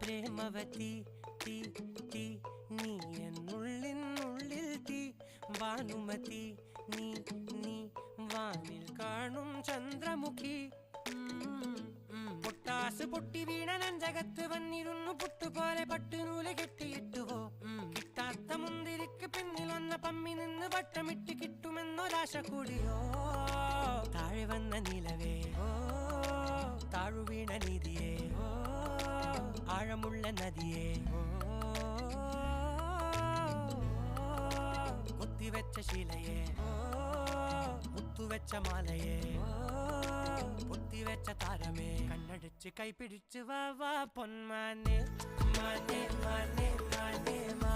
പ്രേമവതി തീ തീ നീ എന്നുള്ളിൽ തീ ഭാനുമതി നീ നീ വാനിൽ കാണും ചന്ദ്രമുഖി പൊട്ടാസ് പൊട്ടി വീണ നെഞ്ചകത്ത് വന്നിരുന്നു പുട്ടുപോലെ പട്ടുനൂല് കെട്ടിയിട്ടുവോ കിട്ടാത്ത മുന്തിരിക്ക് പിന്നിൽ വന്ന പമ്മി നിന്ന് വട്ടമിട്ട് കിട്ടുമെന്നൊരാശ കൂടിയോ താഴെ വന്ന നിലവേ താഴു വീണ നിധിയേ ആഴമുള്ള നദിയേ കൊത്തിവെച്ച ശിലയേ മുത്തുവെച്ച മാലയേ പൊത്തിവെച്ച താരമേ കണ്ണടിച്ച് കൈപിടിച്ച് വാ വാ പൊന്മാനെ മാനേ മാനേ മാനേ മാ